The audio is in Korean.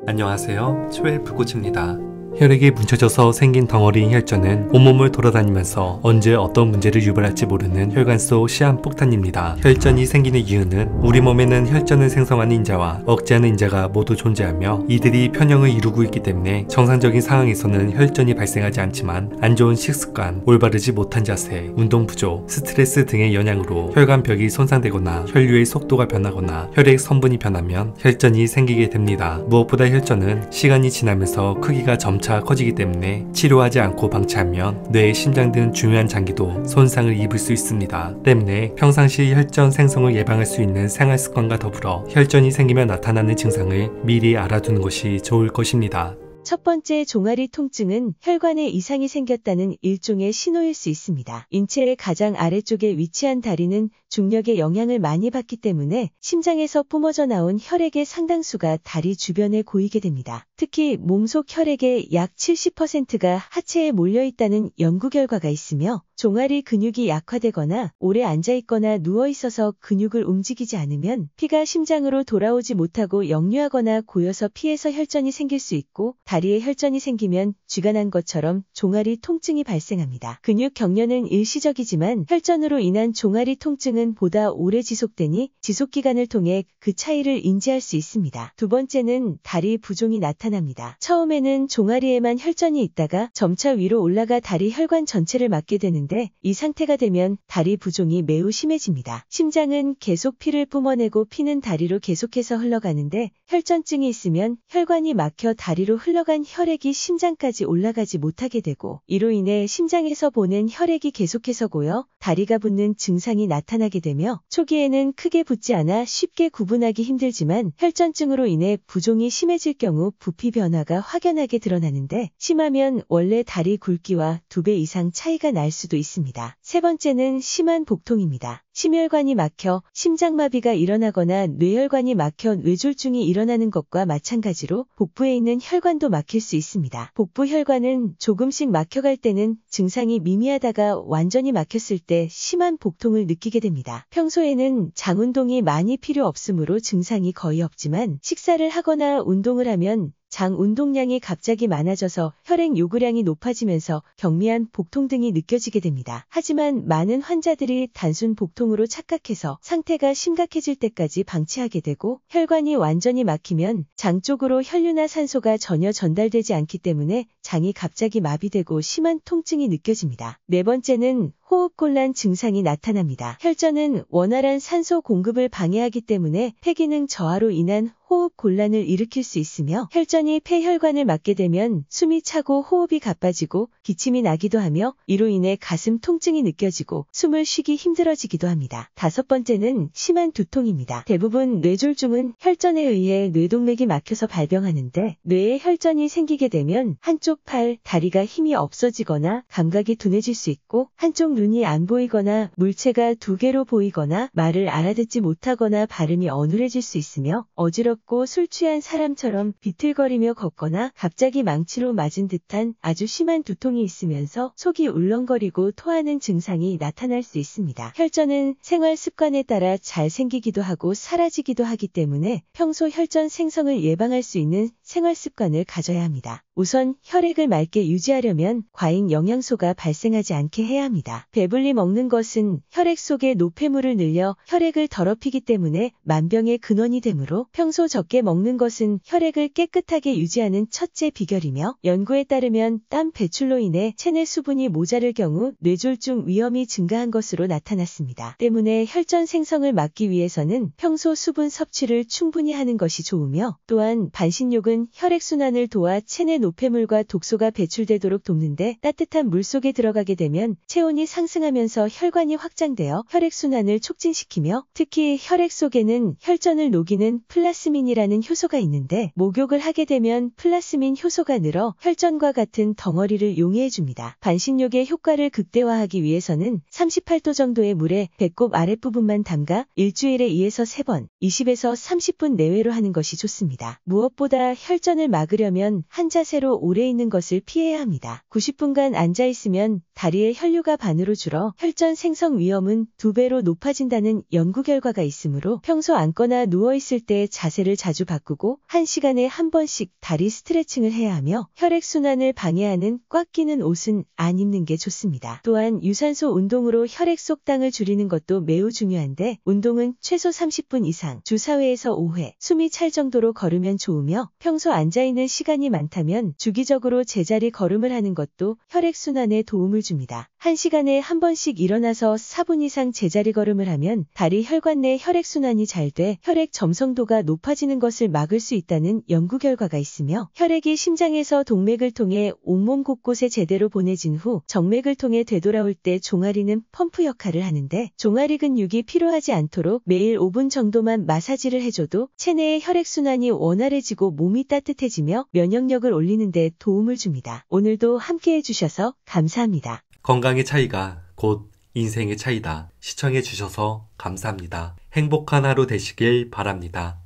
안녕하세요. 초엘프코치입니다. 혈액이 뭉쳐져서 생긴 덩어리인 혈전은 온몸을 돌아다니면서 언제 어떤 문제를 유발할지 모르는 혈관 속 시한폭탄입니다. 혈전이 생기는 이유는 우리 몸에는 혈전을 생성하는 인자와 억제하는 인자가 모두 존재하며 이들이 편형을 이루고 있기 때문에 정상적인 상황에서는 혈전이 발생하지 않지만 안 좋은 식습관, 올바르지 못한 자세, 운동 부족, 스트레스 등의 영향으로 혈관벽이 손상되거나 혈류의 속도가 변하거나 혈액 성분이 변하면 혈전이 생기게 됩니다. 무엇보다 혈전은 시간이 지나면서 크기가 점차 커지기 때문에 치료하지 않고 방치하면 뇌, 심장 등 중요한 장기도 손상을 입을 수 있습니다. 때문에 평상시 혈전 생성을 예방할 수 있는 생활 습관과 더불어 혈전이 생기면 나타나는 증상을 미리 알아두는 것이 좋을 것입니다. 첫 번째 종아리 통증은 혈관에 이상이 생겼다는 일종의 신호일 수 있습니다. 인체의 가장 아래쪽에 위치한 다리는 중력의 영향을 많이 받기 때문에 심장에서 뿜어져 나온 혈액의 상당수가 다리 주변에 고이게 됩니다. 특히 몸속 혈액의 약 70%가 하체에 몰려있다는 연구 결과가 있으며 종아리 근육이 약화되거나 오래 앉아있거나 누워있어서 근육을 움직이지 않으면 피가 심장으로 돌아오지 못하고 역류하거나 고여서 피에서 혈전이 생길 수 있고 다리에 혈전이 생기면 쥐가 난 것처럼 종아리 통증이 발생합니다. 근육 경련은 일시적이지만 혈전으로 인한 종아리 통증은 보다 오래 지속되니 지속기간을 통해 그 차이를 인지할 수 있습니다. 두 번째는 다리 부종이 나타납니다. 처음에는 종아리에만 혈전이 있다가 점차 위로 올라가 다리 혈관 전체를 막게 되는데 이 상태가 되면 다리 부종이 매우 심해집니다. 심장은 계속 피를 뿜어내고 피는 다리로 계속해서 흘러가는데 혈전증이 있으면 혈관이 막혀 다리로 흘러간 혈액이 심장까지 올라가지 못하게 되고 이로 인해 심장에서 보낸 혈액이 계속해서 고여 다리가 붓는 증상이 나타나게 되며 초기에는 크게 붓지 않아 쉽게 구분하기 힘들지만 혈전증으로 인해 부종이 심해질 경우 부피 변화가 확연하게 드러나는데 심하면 원래 다리 굵기와 2배 이상 차이가 날 수도 있습니다. 세 번째는 심한 복통입니다. 심혈관이 막혀 심장마비가 일어나거나 뇌혈관이 막혀 뇌졸중이 일어나는 것과 마찬가지로 복부에 있는 혈관도 막힐 수 있습니다. 복부 혈관은 조금씩 막혀갈 때는 증상이 미미하다가 완전히 막혔을 때 심한 복통을 느끼게 됩니다. 평소에는 장 운동이 많이 필요 없으므로 증상이 거의 없지만 식사를 하거나 운동을 하면 장 운동량이 갑자기 많아져서 혈액 요구량이 높아지면서 경미한 복통 등이 느껴지게 됩니다. 하지만 많은 환자들이 단순 복통으로 착각해서 상태가 심각해질 때까지 방치하게 되고 혈관이 완전히 막히면 장 쪽으로 혈류나 산소가 전혀 전달되지 않기 때문에 장이 갑자기 마비되고 심한 통증이 느껴집니다. 네 번째는 호흡곤란 증상이 나타납니다. 혈전은 원활한 산소 공급을 방해하기 때문에 폐기능 저하로 인한 호흡 곤란을 일으킬 수 있으며 혈전이 폐혈관을 막게 되면 숨이 차고 호흡이 가빠지고 기침이 나기도 하며 이로 인해 가슴 통증이 느껴지고 숨을 쉬기 힘들어지기도 합니다. 다섯 번째는 심한 두통입니다. 대부분 뇌졸중은 혈전에 의해 뇌동맥이 막혀서 발병하는데 뇌에 혈전이 생기게 되면 한쪽 팔, 다리가 힘이 없어지거나 감각이 둔해질 수 있고 한쪽 눈이 안 보이거나 물체가 2개로 보이거나 말을 알아듣지 못하거나 발음이 어눌해질 수 있으며 어지럽고 술 취한 사람처럼 비틀거리며 걷거나 갑자기 망치로 맞은 듯한 아주 심한 두통이 있으면서 속이 울렁거리고 토하는 증상이 나타날 수 있습니다. 혈전은 생활 습관에 따라 잘 생기기도 하고 사라지기도 하기 때문에 평소 혈전 생성을 예방할 수 있는 생활 습관을 가져야 합니다. 우선 혈액을 맑게 유지하려면 과잉 영양소가 발생하지 않게 해야 합니다. 배불리 먹는 것은 혈액 속에 노폐물을 늘려 혈액을 더럽히기 때문에 만병의 근원이 되므로 평소 적게 먹는 것은 혈액을 깨끗하게 유지하는 첫째 비결이며 연구에 따르면 땀 배출로 인해 체내 수분이 모자랄 경우 뇌졸중 위험이 증가한 것으로 나타났습니다. 때문에 혈전 생성을 막기 위해서는 평소 수분 섭취를 충분히 하는 것이 좋으며 또한 반신욕은 혈액순환을 도와 체내 노폐물과 독소가 배출되도록 돕는데 따뜻한 물 속에 들어가게 되면 체온이 상승하면서 혈관이 확장되어 혈액순환을 촉진시키며 특히 혈액 속에는 혈전을 녹이는 플라스민이라는 효소가 있는데 목욕을 하게 되면 플라스민 효소가 늘어 혈전과 같은 덩어리를 용해해줍니다. 반신욕의 효과를 극대화하기 위해서는 38도 정도의 물에 배꼽 아랫부분만 담가 일주일에 2에서 3번, 20에서 30분 내외로 하는 것이 좋습니다. 무엇보다 혈전을 막으려면 한 자세로 오래 있는 것을 피해야 합니다. 90분간 앉아 있으면 다리의 혈류가 반으로 줄어 혈전 생성 위험은 2배로 높아진다는 연구 결과가 있으므로 평소 앉거나 누워 있을 때 자세를 자주 바꾸고 1시간에 한 번씩 다리 스트레칭을 해야 하며 혈액순환을 방해하는 꽉 끼는 옷은 안 입는 게 좋습니다. 또한 유산소 운동으로 혈액 속당을 줄이는 것도 매우 중요한데 운동은 최소 30분 이상 주 4회에서 5회 숨이 찰 정도로 걸으면 좋으며 평소 앉아있는 시간이 많다면 주기적으로 제자리 걸음을 하는 것도 혈액순환에 도움을 줍니다. 1시간에 한 번씩 일어나서 4분 이상 제자리 걸음을 하면 다리 혈관 내 혈액순환이 잘 돼 혈액 점성도가 높아지는 것을 막을 수 있다는 연구 결과가 있으며 혈액이 심장에서 동맥을 통해 온몸 곳곳에 제대로 보내진 후 정맥을 통해 되돌아올 때 종아리는 펌프 역할을 하는데 종아리 근육이 피로하지 않도록 매일 5분 정도만 마사지를 해줘도 체내의 혈액순환이 원활해지고 몸이 따뜻해지며 면역력을 올리는 데 도움을 줍니다. 오늘도 함께 해주셔서 감사합니다. 건강의 차이가 곧 인생의 차이다. 시청해주셔서 감사합니다. 행복한 하루 되시길 바랍니다.